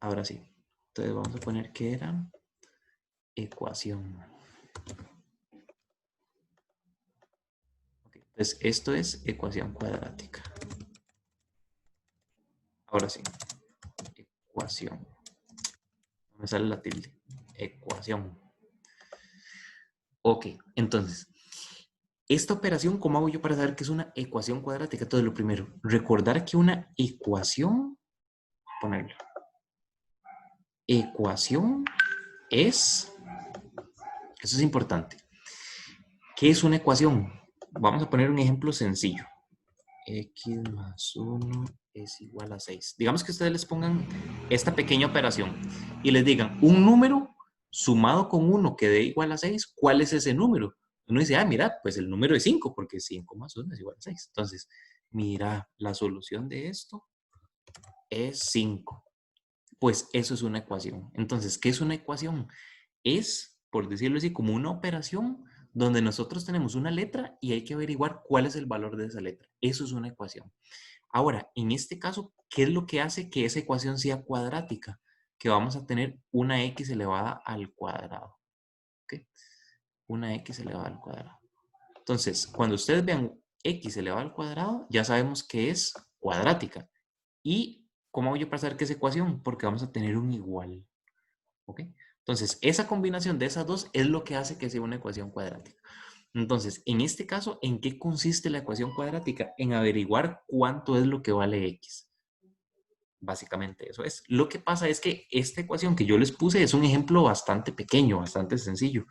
Ahora sí. Entonces vamos a poner que era ecuación. Okay. Entonces esto es ecuación cuadrática. Ahora sí. Ecuación. No me sale la tilde. Ecuación. Ok, entonces, esta operación, ¿cómo hago yo para saber que es una ecuación cuadrática? Entonces, lo primero, recordar que una ecuación, ponerla, ecuación es, eso es importante. ¿Qué es una ecuación? Vamos a poner un ejemplo sencillo. X más 1 es igual a 6. Digamos que ustedes les pongan esta pequeña operación y les digan un número sumado con 1 que dé igual a 6. ¿Cuál es ese número? Uno dice, mira, pues el número es 5 porque 5 más 1 es igual a 6. Entonces, mira, la solución de esto es 5. Pues eso es una ecuación. Entonces, ¿qué es una ecuación? Es, por decirlo así, como una operación donde nosotros tenemos una letra y hay que averiguar cuál es el valor de esa letra. Eso es una ecuación. Ahora, en este caso, ¿qué es lo que hace que esa ecuación sea cuadrática? Que vamos a tener una x elevada al cuadrado. ¿Ok? Una x elevada al cuadrado. Entonces, cuando ustedes vean x elevado al cuadrado, ya sabemos que es cuadrática. ¿Y cómo voy yo para saber qué es ecuación? Porque vamos a tener un igual. ¿Ok? Entonces, esa combinación de esas dos es lo que hace que sea una ecuación cuadrática. Entonces, en este caso, ¿en qué consiste la ecuación cuadrática? En averiguar cuánto es lo que vale x. Básicamente eso es. Lo que pasa es que esta ecuación que yo les puse es un ejemplo bastante pequeño, bastante sencillo.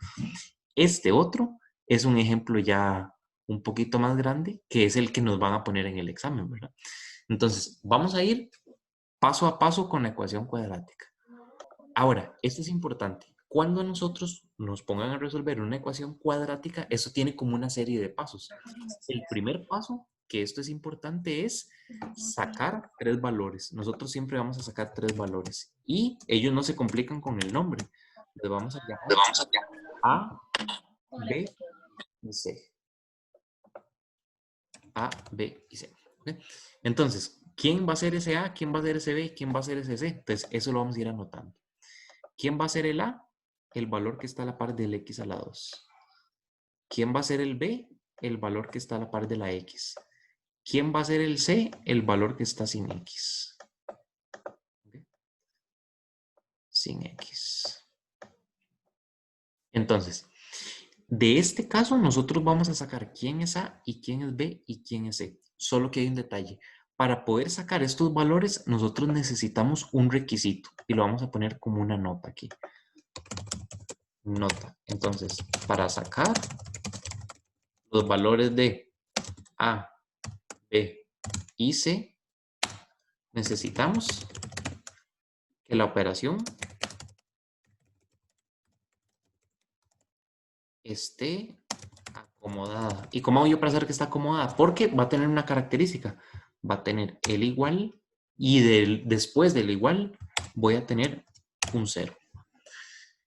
Este otro es un ejemplo ya un poquito más grande, que es el que nos van a poner en el examen, ¿verdad? Entonces, vamos a ir paso a paso con la ecuación cuadrática. Ahora, esto es importante. Cuando nosotros nos pongan a resolver una ecuación cuadrática, eso tiene como una serie de pasos. El primer paso, que esto es importante, es sacar tres valores. Nosotros siempre vamos a sacar tres valores y ellos no se complican con el nombre. Le vamos a llamar A, B y C. A, B y C. ¿Okay? Entonces, ¿quién va a ser ese A? ¿Quién va a ser ese B? ¿Quién va a ser ese C? Entonces, eso lo vamos a ir anotando. ¿Quién va a ser el A? El valor que está a la par del X a la 2. ¿Quién va a ser el B? El valor que está a la par de la X. ¿Quién va a ser el C? El valor que está sin X. ¿Okay? Sin X. Entonces, de este caso nosotros vamos a sacar quién es A y quién es B y quién es C. Solo que hay un detalle. Para poder sacar estos valores, nosotros necesitamos un requisito y lo vamos a poner como una nota aquí. Nota. Entonces, para sacar los valores de A, B y C, necesitamos que la operación esté acomodada. ¿Y cómo hago yo para saber que está acomodada? Porque va a tener una característica. Va a tener el igual y después del igual voy a tener un 0.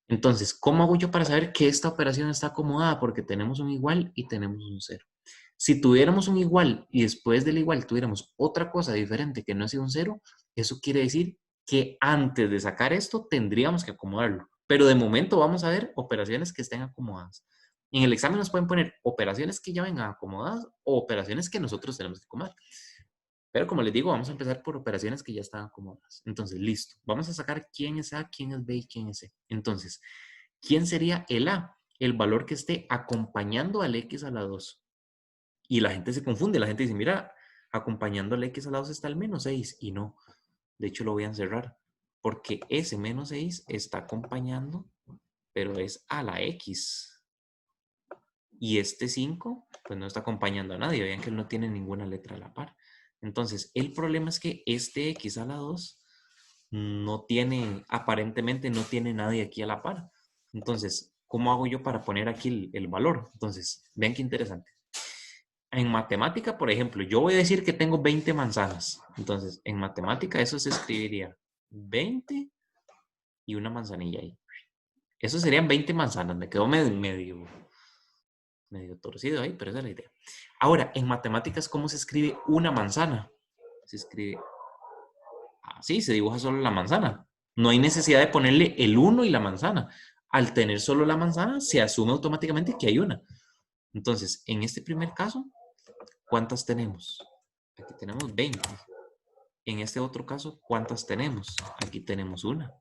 Entonces, ¿cómo hago yo para saber que esta operación está acomodada? Porque tenemos un igual y tenemos un 0. Si tuviéramos un igual y después del igual tuviéramos otra cosa diferente que no sea un 0, eso quiere decir que antes de sacar esto tendríamos que acomodarlo. Pero de momento vamos a ver operaciones que estén acomodadas. En el examen nos pueden poner operaciones que ya vengan acomodadas o operaciones que nosotros tenemos que acomodar. Pero como les digo, vamos a empezar por operaciones que ya están acomodadas. Entonces, listo. Vamos a sacar quién es A, quién es B y quién es C. Entonces, ¿quién sería el A? El valor que esté acompañando al X a la 2. Y la gente se confunde. La gente dice, mira, acompañando al X a la 2 está el menos 6. Y no. De hecho, lo voy a encerrar. Porque ese menos 6 está acompañando, pero es a la X. Y este 5, pues no está acompañando a nadie. Vean que él no tiene ninguna letra a la par. Entonces, el problema es que este X a la 2 no tiene, aparentemente no tiene nadie aquí a la par. Entonces, ¿cómo hago yo para poner aquí el valor? Entonces, vean qué interesante. En matemática, por ejemplo, yo voy a decir que tengo 20 manzanas. Entonces, en matemática eso se escribiría 20 y una manzanilla ahí. Eso serían 20 manzanas. Me quedó medio torcido ahí, pero esa es la idea. Ahora, en matemáticas, ¿cómo se escribe una manzana? Se escribe así, se dibuja solo la manzana. No hay necesidad de ponerle el 1 y la manzana. Al tener solo la manzana, se asume automáticamente que hay una. Entonces, en este primer caso, ¿cuántas tenemos? Aquí tenemos 20. En este otro caso, ¿cuántas tenemos? Aquí tenemos una.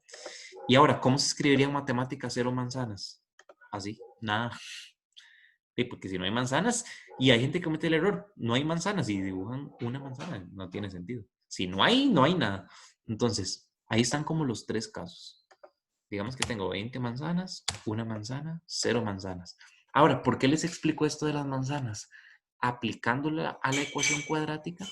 Y ahora, ¿cómo se escribiría en matemáticas 0 manzanas? Así, nada. Sí, porque si no hay manzanas, y hay gente que comete el error, no hay manzanas y dibujan una manzana, no tiene sentido. Si no hay, no hay nada. Entonces, ahí están como los tres casos. Digamos que tengo 20 manzanas, una manzana, 0 manzanas. Ahora, ¿por qué les explico esto de las manzanas? Aplicándola a la ecuación cuadrática,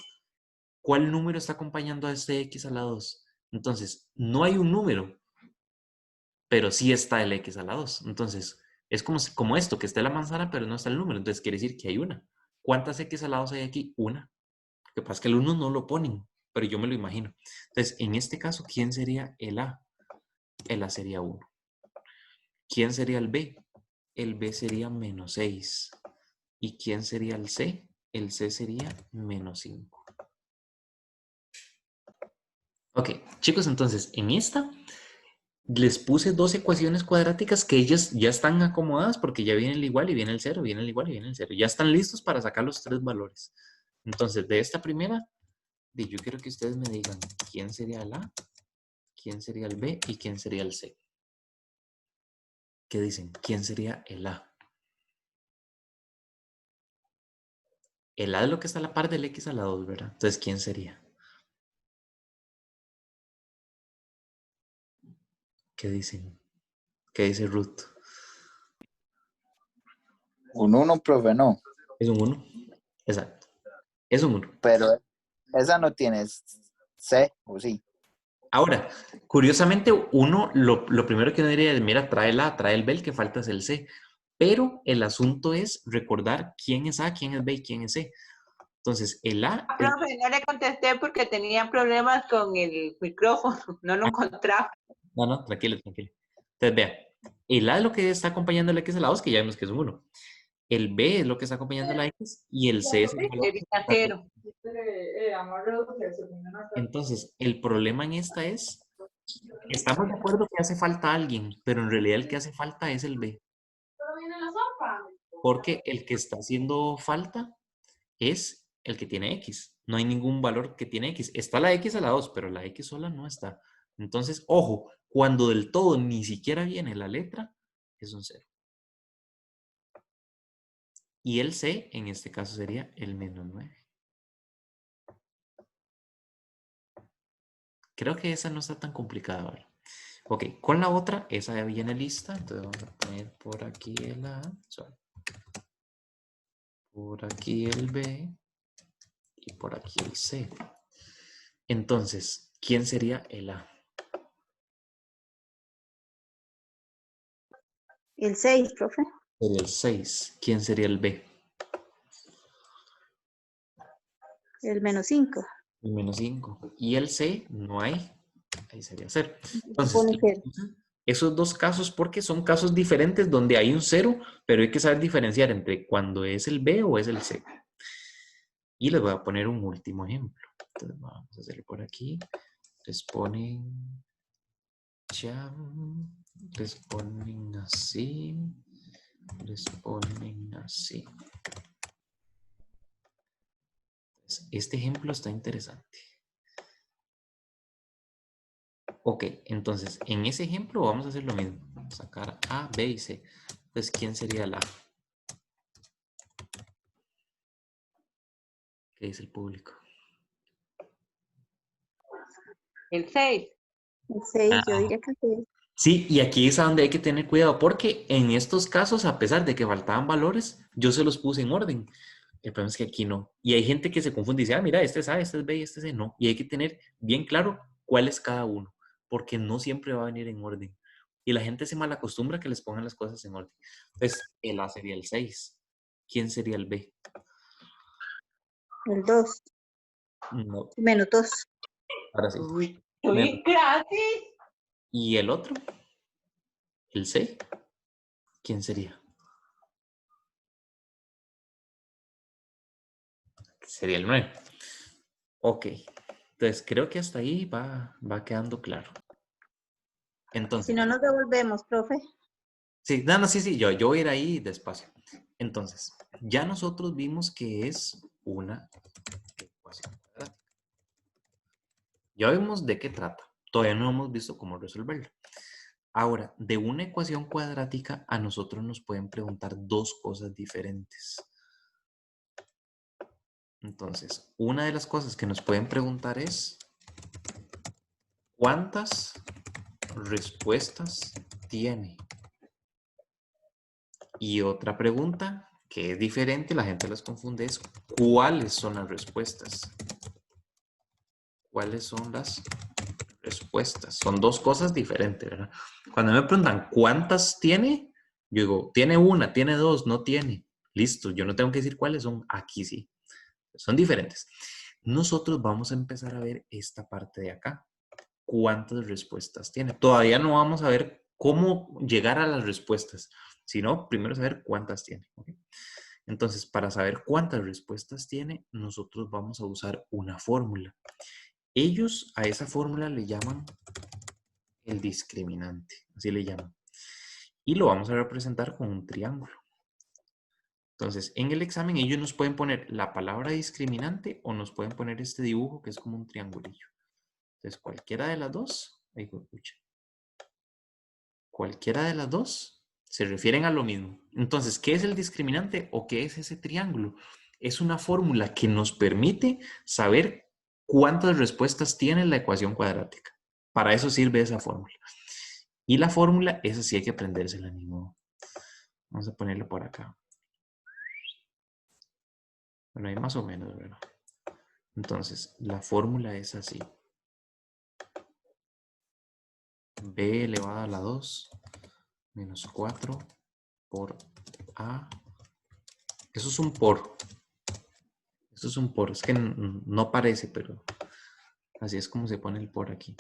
¿cuál número está acompañando a este x a la 2? Entonces, no hay un número, pero sí está el x a la 2. Entonces, es como esto, que está la manzana, pero no está el número. Entonces, quiere decir que hay una. ¿Cuántas x a la 2 hay aquí? Una. Lo que pasa es que el 1 no lo ponen, pero yo me lo imagino. Entonces, en este caso, ¿quién sería el a? El a sería 1. ¿Quién sería el b? El b sería menos 6. ¿Y quién sería el c? El c sería menos 5. Ok, chicos, entonces, en esta les puse dos ecuaciones cuadráticas que ellas ya están acomodadas porque ya viene el igual y viene el cero, viene el igual y viene el cero. Ya están listos para sacar los tres valores. Entonces, de esta primera, yo quiero que ustedes me digan quién sería el A, quién sería el B y quién sería el C. ¿Qué dicen? ¿Quién sería el A? El A es lo que está a la par del X a la 2, ¿verdad? Entonces, ¿quién sería? ¿Qué dicen? ¿Qué dice Ruth? Un 1, profe, no. Es un 1. Exacto. Es un 1. Pero esa no tiene C, ¿o sí? Ahora, curiosamente, uno, lo primero que uno diría es, mira, trae el A, trae el B, el que falta es el C. Pero el asunto es recordar quién es A, quién es B y quién es C. Entonces, el A es... Profe, no le contesté porque tenía problemas con el micrófono, no lo encontraba. No, no, tranquilo, tranquilo. Entonces, vea, el A es lo que está acompañando el X a la 2, que ya vemos que es un 1. El B es lo que está acompañando la X y el C es el valor que Sería está... cero. Entonces, el problema en esta es, estamos de acuerdo que hace falta alguien, pero en realidad el que hace falta es el B. Porque el que está haciendo falta es el que tiene X. No hay ningún valor que tiene X. Está la X a la 2, pero la X sola no está. Entonces, ojo, cuando del todo ni siquiera viene la letra, es un 0. Y el C, en este caso, sería el menos 9. Creo que esa no está tan complicada ahora. Ok, con la otra, esa ya viene lista. Entonces vamos a poner por aquí el A, por aquí el B y por aquí el C. Entonces, ¿quién sería el A? El 6, profe. Sería el 6. ¿Quién sería el B? El menos 5. El menos 5. Y el C no hay. Ahí sería 0. Se Entonces, pone 0. esos dos casos, porque son casos diferentes donde hay un 0, pero hay que saber diferenciar entre cuando es el B o es el C. Y les voy a poner un último ejemplo. Entonces, vamos a hacerlo por aquí. Les ponen jam, les ponen así, les ponen así. Este ejemplo está interesante. Ok, entonces en ese ejemplo vamos a hacer lo mismo. Sacar A, B y C. Entonces, ¿quién sería el A? ¿Qué dice el público? El 6. El 6, yo Ah, diría que el 6. sí, y aquí es a donde hay que tener cuidado, porque en estos casos, a pesar de que faltaban valores, yo se los puse en orden. El problema es que aquí no. Y hay gente que se confunde y dice, ah, mira, este es A, este es B y este es C. No. Y hay que tener bien claro cuál es cada uno, porque no siempre va a venir en orden. Y la gente se malacostumbra que les pongan las cosas en orden. Entonces, el A sería el 6. ¿Quién sería el B? El 2. No, Menos 2. ahora sí. Uy, Menos. uy, gracias. ¿Y el otro? ¿El C? ¿Quién sería? Sería el 9. Ok. Entonces, creo que hasta ahí va quedando claro. Entonces, Si no nos devolvemos, profe. sí, no, no, sí, yo voy a ir ahí despacio. Entonces, ya nosotros vimos que es una ecuación cuadrática. Ya vimos de qué trata. Todavía no hemos visto cómo resolverla. Ahora, de una ecuación cuadrática a nosotros nos pueden preguntar dos cosas diferentes. Entonces, una de las cosas que nos pueden preguntar es ¿cuántas respuestas tiene? Y otra pregunta que es diferente, la gente las confunde, es ¿cuáles son las respuestas? ¿Cuáles son las respuestas? Son dos cosas diferentes, ¿verdad? Cuando me preguntan ¿cuántas tiene? Yo digo, tiene una, tiene dos, no tiene. Listo, yo no tengo que decir cuáles son, aquí sí. Son diferentes. Nosotros vamos a empezar a ver esta parte de acá. ¿Cuántas respuestas tiene? Todavía no vamos a ver cómo llegar a las respuestas, sino primero saber cuántas tiene. ¿Okay? Entonces, para saber cuántas respuestas tiene, nosotros vamos a usar una fórmula. Ellos a esa fórmula le llaman el discriminante, así le llaman. Y lo vamos a representar con un triángulo. Entonces, en el examen ellos nos pueden poner la palabra discriminante o nos pueden poner este dibujo que es como un triangulillo. Entonces, cualquiera de las dos, cualquiera de las dos se refieren a lo mismo. Entonces, ¿qué es el discriminante o qué es ese triángulo? Es una fórmula que nos permite saber cuántas respuestas tiene la ecuación cuadrática. Para eso sirve esa fórmula. Y la fórmula, esa sí hay que aprendérsela, ni modo. Vamos a ponerlo por acá. Bueno, ahí más o menos, ¿verdad? Entonces, la fórmula es así. B elevado a la 2 menos 4 por A. Eso es un por. Eso es un por. Es que no parece, pero así es como se pone el por aquí.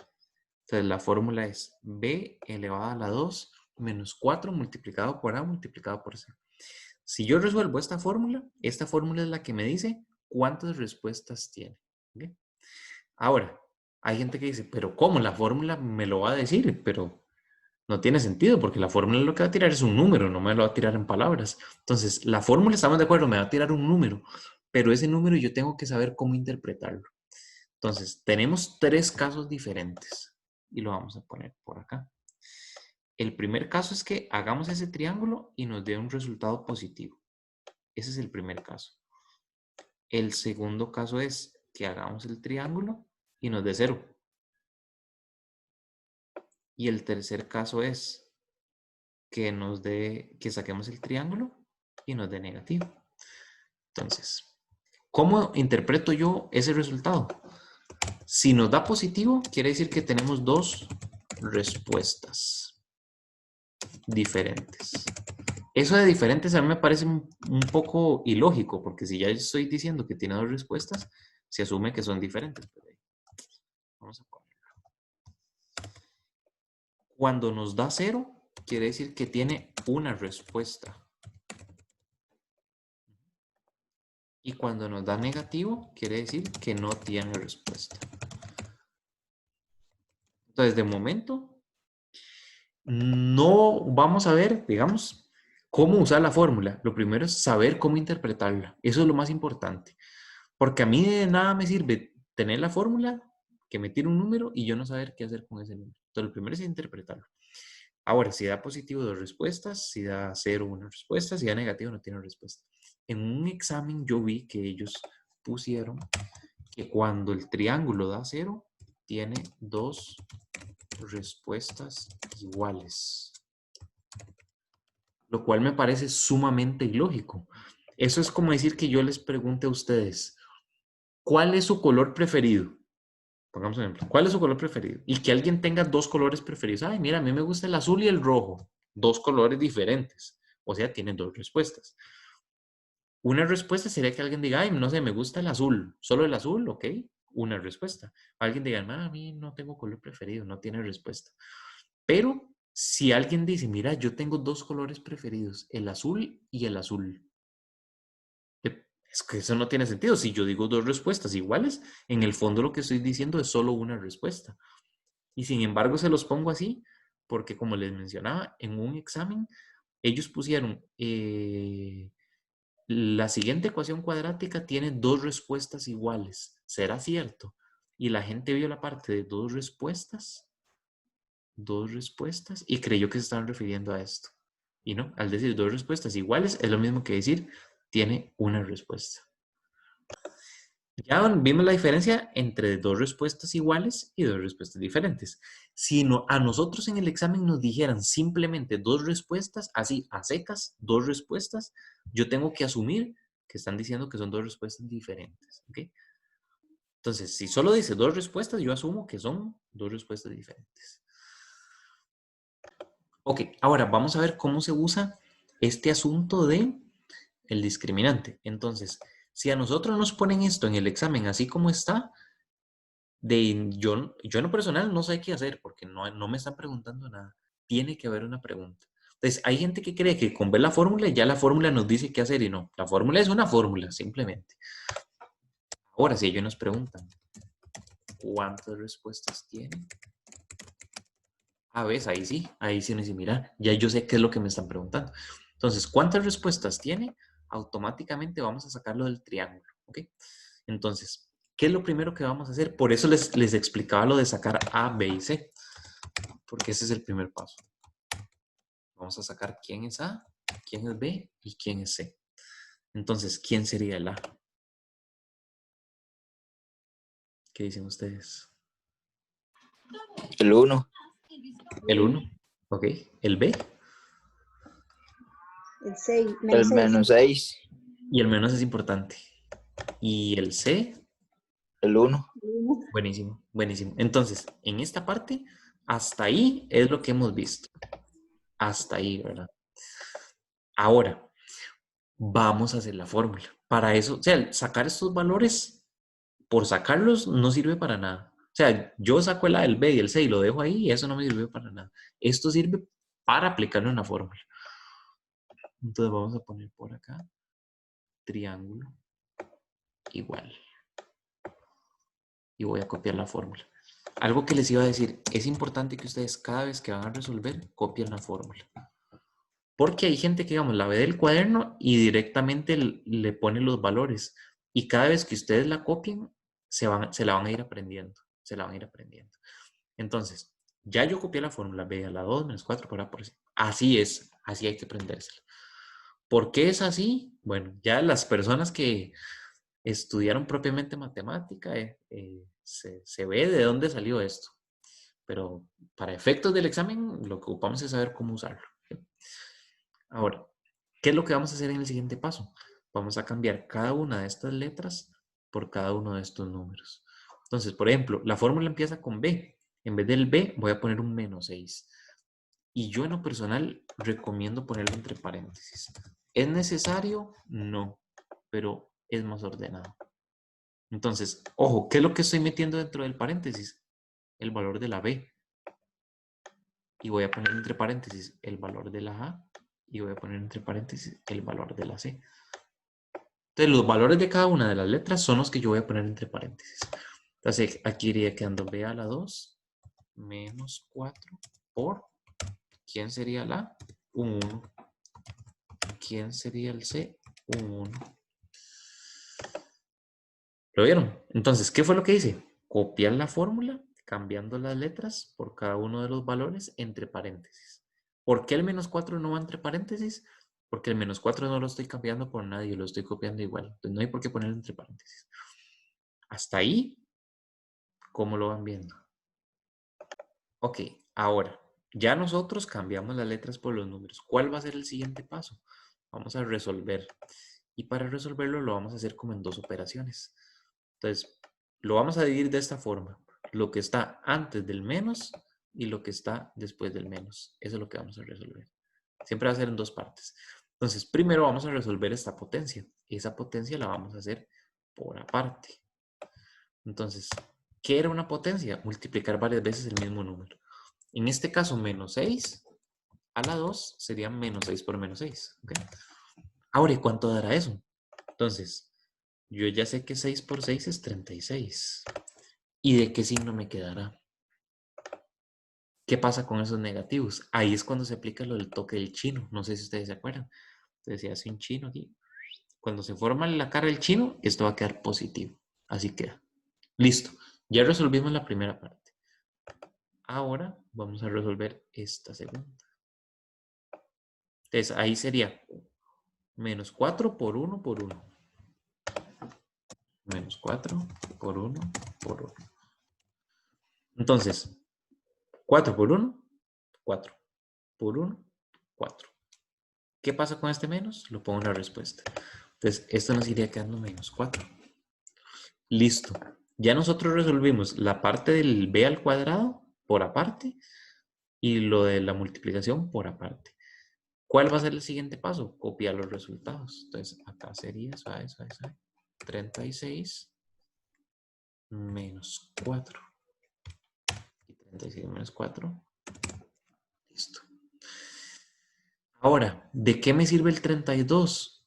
Entonces, la fórmula es B elevado a la 2 menos 4 multiplicado por A multiplicado por C. Si yo resuelvo esta fórmula es la que me dice cuántas respuestas tiene. ¿Okay? Ahora, hay gente que dice, pero ¿cómo? La fórmula me lo va a decir, pero no tiene sentido porque la fórmula lo que va a tirar es un número, no me lo va a tirar en palabras. Entonces, la fórmula, estamos de acuerdo, me va a tirar un número, pero ese número yo tengo que saber cómo interpretarlo. Entonces, tenemos tres casos diferentes y lo vamos a poner por acá. El primer caso es que hagamos ese triángulo y nos dé un resultado positivo. Ese es el primer caso. El segundo caso es que hagamos el triángulo y nos dé 0. Y el tercer caso es que saquemos el triángulo y nos dé negativo. Entonces, ¿cómo interpreto yo ese resultado? Si nos da positivo, quiere decir que tenemos dos respuestas diferentes. Eso de diferentes a mí me parece un poco ilógico, porque si ya estoy diciendo que tiene dos respuestas, se asume que son diferentes. Vamos a ponerlo. Cuando nos da 0, quiere decir que tiene una respuesta. Y cuando nos da negativo, quiere decir que no tiene respuesta. Entonces, de momento, no vamos a ver, digamos, cómo usar la fórmula. Lo primero es saber cómo interpretarla. Eso es lo más importante. Porque a mí de nada me sirve tener la fórmula, que me tire un número y yo no saber qué hacer con ese número. Entonces, lo primero es interpretarlo. Ahora, si da positivo, dos respuestas. Si da 0, una respuesta. Si da negativo, no tiene respuesta. En un examen yo vi que ellos pusieron que cuando el triángulo da 0, tiene dos respuestas iguales. Lo cual me parece sumamente ilógico. Eso es como decir que yo les pregunte a ustedes, ¿cuál es su color preferido? Pongamos un ejemplo. ¿Cuál es su color preferido? Y que alguien tenga dos colores preferidos. Ay, mira, a mí me gusta el azul y el rojo. Dos colores diferentes. O sea, tienen dos respuestas. Una respuesta sería que alguien diga, ay, no sé, me gusta el azul. Solo el azul, ok. Una respuesta. Alguien diga, a mí no tengo color preferido, no tiene respuesta. Pero si alguien dice, mira, yo tengo dos colores preferidos, el azul y el azul. Es que eso no tiene sentido. Si yo digo dos respuestas iguales, en el fondo lo que estoy diciendo es solo una respuesta. Y sin embargo se los pongo así, Porque como les mencionaba, en un examen, ellos pusieron la siguiente ecuación cuadrática tiene dos respuestas iguales. ¿Será cierto? Y la gente vio la parte de dos respuestas, y creyó que se estaban refiriendo a esto. Y no, al decir dos respuestas iguales, es lo mismo que decir tiene una respuesta. Ya vimos la diferencia entre dos respuestas iguales y dos respuestas diferentes. Si a nosotros en el examen nos dijeran simplemente dos respuestas, así a secas, dos respuestas, yo tengo que asumir que están diciendo que son dos respuestas diferentes. ¿Okay? Entonces, si solo dice dos respuestas, yo asumo que son dos respuestas diferentes. Ok, ahora vamos a ver cómo se usa este asunto de el discriminante. Entonces, si a nosotros nos ponen esto en el examen así como está, yo en lo personal no sé qué hacer porque no me están preguntando nada. Tiene que haber una pregunta. Entonces, hay gente que cree que con ver la fórmula ya la fórmula nos dice qué hacer y no. La fórmula es una fórmula, simplemente. Ahora, si ellos nos preguntan, ¿cuántas respuestas tiene? ¿Ves? Ahí sí no dice, mira, ya yo sé qué es lo que me están preguntando. Entonces, ¿cuántas respuestas tiene? Automáticamente vamos a sacarlo del triángulo, ¿ok? Entonces, ¿qué es lo primero que vamos a hacer? Por eso les explicaba lo de sacar A, B y C, porque ese es el primer paso. Vamos a sacar quién es A, quién es B y quién es C. Entonces, ¿quién sería el A? ¿Qué dicen ustedes? El 1. El 1, ¿ok? ¿El B? El 6, El menos 6. menos 6. Y el menos es importante. ¿Y el C? El 1. Buenísimo, buenísimo. Entonces, en esta parte, hasta ahí es lo que hemos visto. Hasta ahí, ¿verdad? Ahora, vamos a hacer la fórmula. Para eso, o sea, sacar estos valores, por sacarlos, no sirve para nada. O sea, yo saco el A, el B y el C y lo dejo ahí y eso no me sirve para nada. Esto sirve para aplicarlo en la fórmula. Entonces vamos a poner por acá, triángulo igual. Y voy a copiar la fórmula. Algo que les iba a decir, es importante que ustedes cada vez que van a resolver, copien la fórmula. Porque hay gente que, digamos, la ve del cuaderno y directamente le pone los valores. Y cada vez que ustedes la copien, se la van a ir aprendiendo. Se la van a ir aprendiendo. Entonces, ya yo copié la fórmula B a la 2 menos 4 por A por C. Así es, así hay que aprendérsela. ¿Por qué es así? Bueno, ya las personas que estudiaron propiamente matemática, se ve de dónde salió esto. Pero para efectos del examen, lo que ocupamos es saber cómo usarlo. Ahora, ¿qué es lo que vamos a hacer en el siguiente paso? Vamos a cambiar cada una de estas letras por cada uno de estos números. Entonces, por ejemplo, la fórmula empieza con B. En vez del B, voy a poner un menos 6. Y yo en lo personal recomiendo ponerlo entre paréntesis. ¿Es necesario? No, pero es más ordenado. Entonces, ojo, ¿qué es lo que estoy metiendo dentro del paréntesis? El valor de la B. Y voy a poner entre paréntesis el valor de la A y voy a poner entre paréntesis el valor de la C. Entonces, los valores de cada una de las letras son los que yo voy a poner entre paréntesis. Entonces, aquí iría quedando B a la 2 menos 4 por, ¿quién sería la A? Un 1. ¿Quién sería el C? Un 1. ¿Lo vieron? Entonces, ¿qué fue lo que hice? Copiar la fórmula, cambiando las letras por cada uno de los valores entre paréntesis. ¿Por qué el menos 4 no va entre paréntesis? Porque el menos 4 no lo estoy cambiando por nadie, lo estoy copiando igual. Entonces no hay por qué ponerlo entre paréntesis. Hasta ahí, ¿cómo lo van viendo? Ok, ahora, ya nosotros cambiamos las letras por los números. ¿Cuál va a ser el siguiente paso? Vamos a resolver. Y para resolverlo lo vamos a hacer como en dos operaciones. Entonces, lo vamos a dividir de esta forma. Lo que está antes del menos y lo que está después del menos. Eso es lo que vamos a resolver. Siempre va a ser en dos partes. Entonces, primero vamos a resolver esta potencia. Y esa potencia la vamos a hacer por aparte. Entonces, ¿qué era una potencia? Multiplicar varias veces el mismo número. En este caso, menos 6 a la 2 sería menos 6 por menos 6. ¿Okay? Ahora, ¿y cuánto dará eso? Entonces, yo ya sé que 6 por 6 es 36. ¿Y de qué signo me quedará? ¿Qué pasa con esos negativos? Ahí es cuando se aplica lo del toque del chino. No sé si ustedes se acuerdan. Entonces, si hace un chino aquí. Cuando se forma la cara del chino, esto va a quedar positivo. Así queda. Listo. Ya resolvimos la primera parte. Ahora vamos a resolver esta segunda. Entonces, ahí sería menos 4 por 1 por 1. Menos 4 por 1 por 1. Entonces, 4 por 1, 4. Por 1, 4. ¿Qué pasa con este menos? Lo pongo en la respuesta. Entonces, esto nos iría quedando menos 4. Listo. Ya nosotros resolvimos la parte del b al cuadrado por aparte y lo de la multiplicación por aparte. ¿Cuál va a ser el siguiente paso? Copiar los resultados. Entonces, acá sería, suave, 36 menos 4. Y 36 menos 4. Listo. Ahora, ¿de qué me sirve el 32?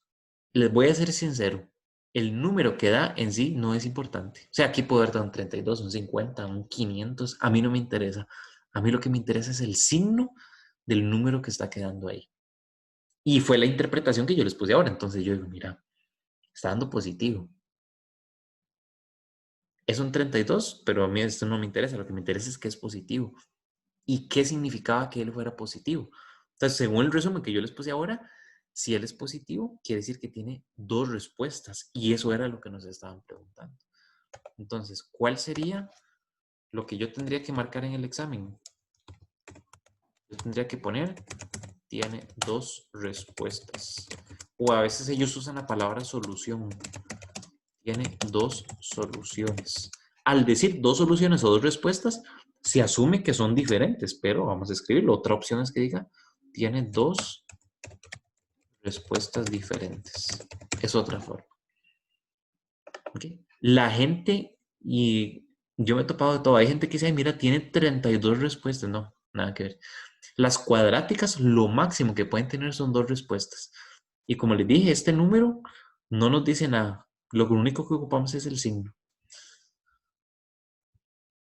Les voy a ser sincero. El número que da en sí no es importante. O sea, aquí puedo dar un 32, un 50, un 500. A mí no me interesa. A mí lo que me interesa es el signo del número que está quedando ahí. Y fue la interpretación que yo les puse ahora. Entonces yo digo, mira, está dando positivo. Es un 32, pero a mí esto no me interesa. Lo que me interesa es que es positivo. ¿Y qué significaba que él fuera positivo? Entonces, según el resumen que yo les puse ahora, si él es positivo, quiere decir que tiene dos respuestas. Y eso era lo que nos estaban preguntando. Entonces, ¿cuál sería lo que yo tendría que marcar en el examen? Yo tendría que poner, tiene dos respuestas. O a veces ellos usan la palabra solución. Tiene dos soluciones. Al decir dos soluciones o dos respuestas, se asume que son diferentes, pero vamos a escribirlo. Otra opción es que diga, tiene dos respuestas diferentes. Es otra forma. ¿Okay? La gente, y yo me he topado de todo, hay gente que dice, mira, tiene 32 respuestas. No, nada que ver. Las cuadráticas, lo máximo que pueden tener son dos respuestas. Y como les dije, este número no nos dice nada. Lo único que ocupamos es el signo.